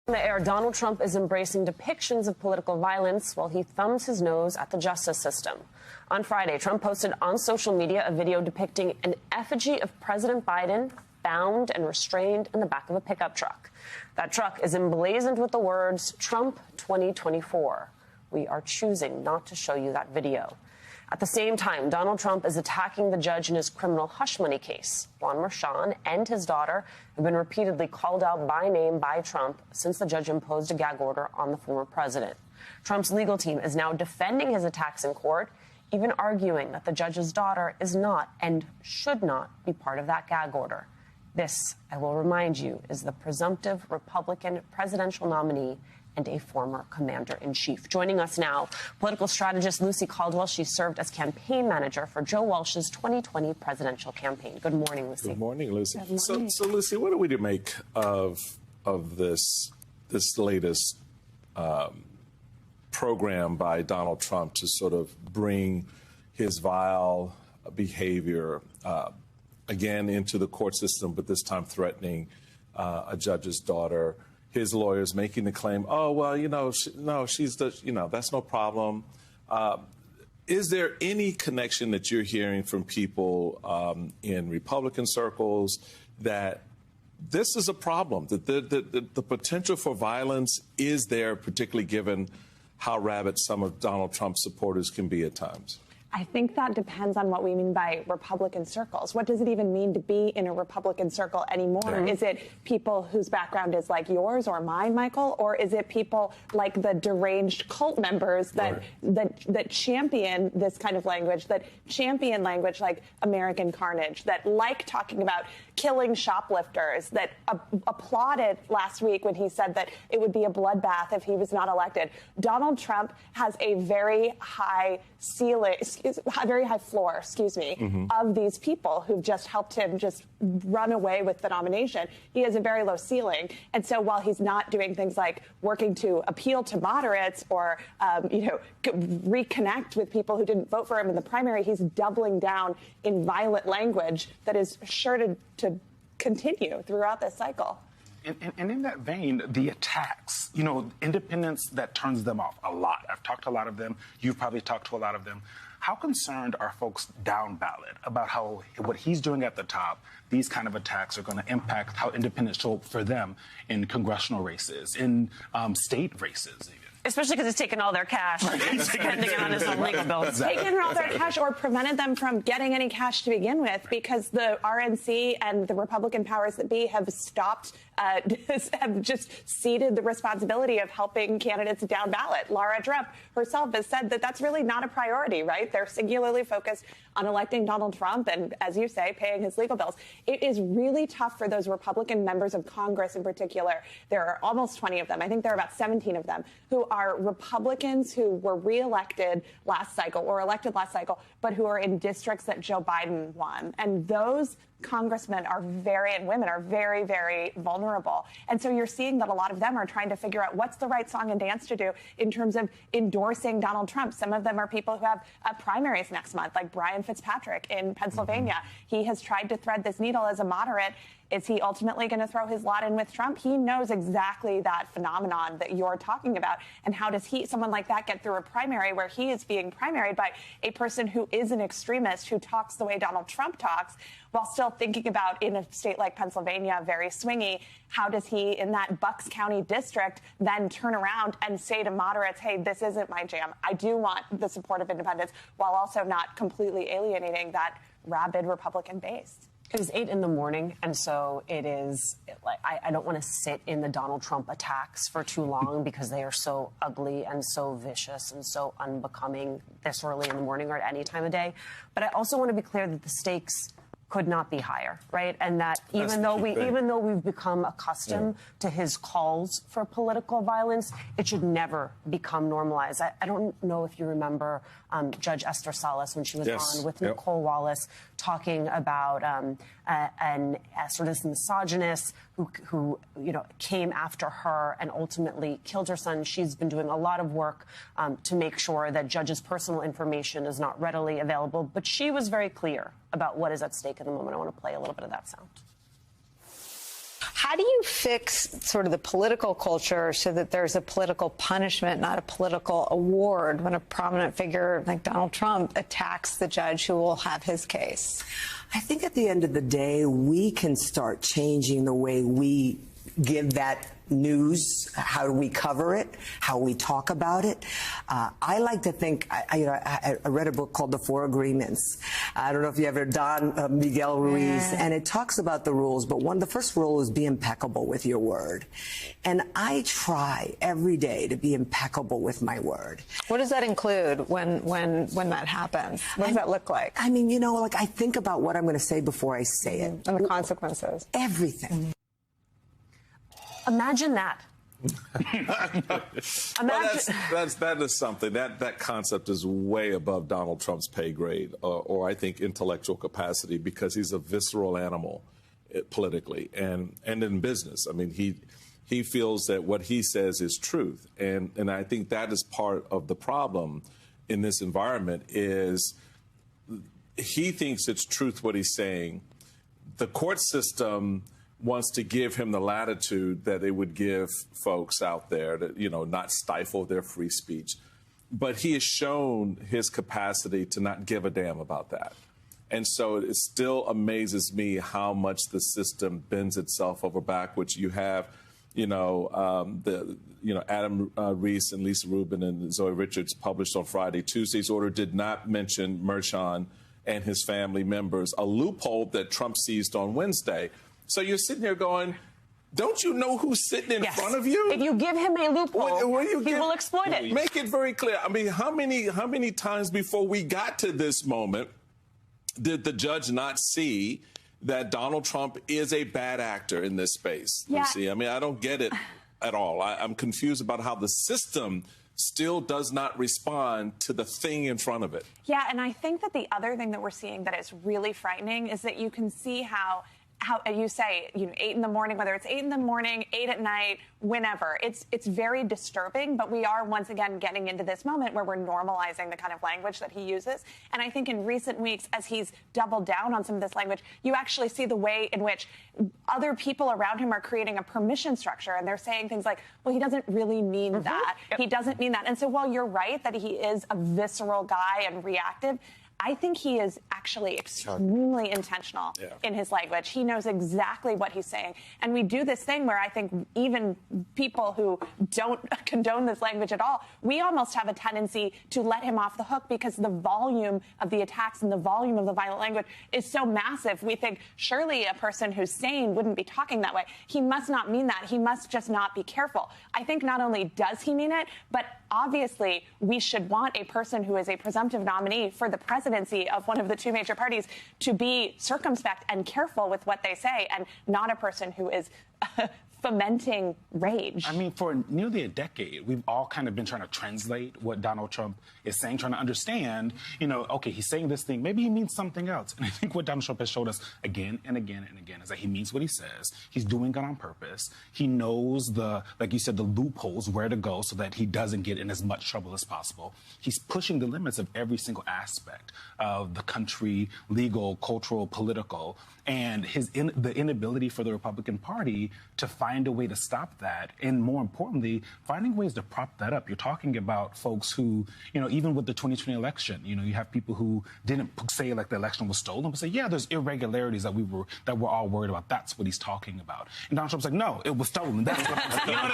On the air, Donald Trump is embracing depictions of political violence while he thumbs his nose at the justice system. On Friday, Trump posted on social media a video depicting an effigy of President Biden bound and restrained in the back of a pickup truck. That truck is emblazoned with the words, "Trump 2024. We are choosing not to show you that video." At the same time, Donald Trump is attacking the judge in his criminal hush money case. 𝑻𝑹𝑼𝑴𝑷 and his daughter have been repeatedly called out by name by Trump since the judge imposed a gag order on the former president. Trump's legal team is now defending his attacks in court, even arguing that the judge's daughter is not and should not be part of that gag order. This, I will remind you, is the presumptive Republican presidential nominee and a former commander-in-chief. Joining us now, political strategist Lucy Caldwell. She served as campaign manager for Joe Walsh's 2020 presidential campaign. Good morning, Lucy. Good morning, Lucy. Good morning. So, Lucy, what are we to make of this latest program by Donald Trump to sort of bring his vile behavior again into the court system, but this time threatening a judge's daughter? His lawyers making the claim, oh, well, that's no problem. Is there any connection that you're hearing from people in Republican circles that this is a problem, that the potential for violence is there, particularly given how rabid some of Donald Trump's supporters can be at times? I think that depends on what we mean by Republican circles. What does it even mean to be in a Republican circle anymore? Yeah. Is it people whose background is like yours or mine, Michael? Or is it people like the deranged cult members that champion this kind of language, that champion language like American carnage, that like talking about killing shoplifters, that applauded last week when he said that it would be a bloodbath if he was not elected? Donald Trump has a very high ceiling, very high floor, of these people who've just helped him just run away with the nomination. He has a very low ceiling. And so while he's not doing things like working to appeal to moderates or, reconnect with people who didn't vote for him in the primary, he's doubling down in violent language that is sure to continue throughout this cycle. And in that vein, the attacks, independents that turns them off a lot. I've talked to a lot of them. You've probably talked to a lot of them. How concerned are folks down ballot about how what he's doing at the top, these kind of attacks are going to impact how independents show up for them in congressional races, in state races even? Especially because he's taken all their cash, spending it on his own legal bills. Taken all their cash or prevented them from getting any cash to begin with, because the RNC and the Republican powers that be have stopped, have just ceded the responsibility of helping candidates down ballot. Laura Trump herself has said that that's really not a priority, right? They're singularly focused on electing Donald Trump and, as you say, paying his legal bills. It is really tough for those Republican members of Congress in particular. There are almost 20 of them. I think there are about 17 of them who are Republicans who were reelected last cycle or elected last cycle, but who are in districts that Joe Biden won. And those congressmen and women are very, very vulnerable. And so you're seeing that a lot of them are trying to figure out what's the right song and dance to do in terms of endorsing Donald Trump. Some of them are people who have primaries next month, like Brian Fitzpatrick in Pennsylvania. He has tried to thread this needle as a moderate. Is he ultimately going to throw his lot in with Trump? He knows exactly that phenomenon that you're talking about. And how does someone like that get through a primary where he is being primaried by a person who is an extremist, who talks the way Donald Trump talks, while still thinking about, in a state like Pennsylvania, very swingy, how does he, in that Bucks County district, then turn around and say to moderates, hey, this isn't my jam. I do want the support of independents, while also not completely alienating that rabid Republican base. It is 8 in the morning, and so it is like I don't want to sit in the Donald Trump attacks for too long because they are so ugly and so vicious and so unbecoming this early in the morning or at any time of day. But I also want to be clear that the stakes could not be higher, right? And that even though we've become accustomed to his calls for political violence, it should never become normalized. I don't know if you remember Judge Esther Salas when she was on with Nicole Wallace talking about a sort of misogynist who came after her and ultimately killed her son. She's been doing a lot of work to make sure that judges' personal information is not readily available. But she was very clear about what is at stake in the moment. I want to play a little bit of that sound. How do you fix sort of the political culture so that there's a political punishment, not a political award, when a prominent figure like Donald Trump attacks the judge who will have his case? I think at the end of the day, we can start changing the way we give that news, how we cover it, how we talk about it. I like to think, I read a book called The Four Agreements. I don't know if you ever done Miguel Ruiz, and it talks about the rules, but the first rule is be impeccable with your word. And I try every day to be impeccable with my word. What does that include when that happens? What does that look like? I mean, like I think about what I'm going to say before I say it. And the consequences. Everything. Imagine that. That is something. That concept is way above Donald Trump's pay grade, or I think intellectual capacity, because he's a visceral animal politically and in business. I mean, he feels that what he says is truth, and I think that is part of the problem in this environment. Is he thinks it's truth what he's saying. The court system wants to give him the latitude that it would give folks out there to, not stifle their free speech. But he has shown his capacity to not give a damn about that. And so it still amazes me how much the system bends itself over backwards. You have, Adam Reese and Lisa Rubin and Zoe Richards published on Friday. Tuesday's order did not mention 𝑻𝑹𝑼𝑴𝑷 and his family members, a loophole that Trump seized on Wednesday. So you're sitting there going, don't you know who's sitting in front of you? If you give him a loophole, he will exploit it. Make it very clear. I mean, how many times before we got to this moment did the judge not see that Donald Trump is a bad actor in this space? Yeah. Lucy? I mean, I don't get it at all. I'm confused about how the system still does not respond to the thing in front of it. Yeah, and I think that the other thing that we're seeing that is really frightening is that you can see how you say, 8 in the morning, whether it's 8 in the morning, 8 at night, whenever. It's very disturbing, but we are once again getting into this moment where we're normalizing the kind of language that he uses. And I think in recent weeks, as he's doubled down on some of this language, you actually see the way in which other people around him are creating a permission structure. And they're saying things like, well, he doesn't really mean that. Yep. He doesn't mean that. And so while you're right that he is a visceral guy and reactive, I think he is actually extremely intentional in his language. He knows exactly what he's saying. And we do this thing where I think even people who don't condone this language at all, we almost have a tendency to let him off the hook because the volume of the attacks and the volume of the violent language is so massive. We think surely a person who's sane wouldn't be talking that way. He must not mean that. He must just not be careful. I think not only does he mean it, but obviously we should want a person who is a presumptive nominee for the presidency of one of the two major parties to be circumspect and careful with what they say, and not a person who is fomenting rage. I mean, for nearly a decade, we've all kind of been trying to translate what Donald Trump is saying, trying to understand, okay, he's saying this thing, maybe he means something else. And I think what Donald Trump has showed us again and again and again is that he means what he says. He's doing it on purpose. He knows like you said, the loopholes, where to go so that he doesn't get in as much trouble as possible. He's pushing the limits of every single aspect of the country, legal, cultural, political, and the inability for the Republican Party to find a way to stop that, and more importantly, finding ways to prop that up. You're talking about folks who, even with the 2020 election, you have people who didn't say like the election was stolen, but say, yeah, there's irregularities that we're all worried about. That's what he's talking about. And Donald Trump's like, no, it was stolen. That's what I'm saying.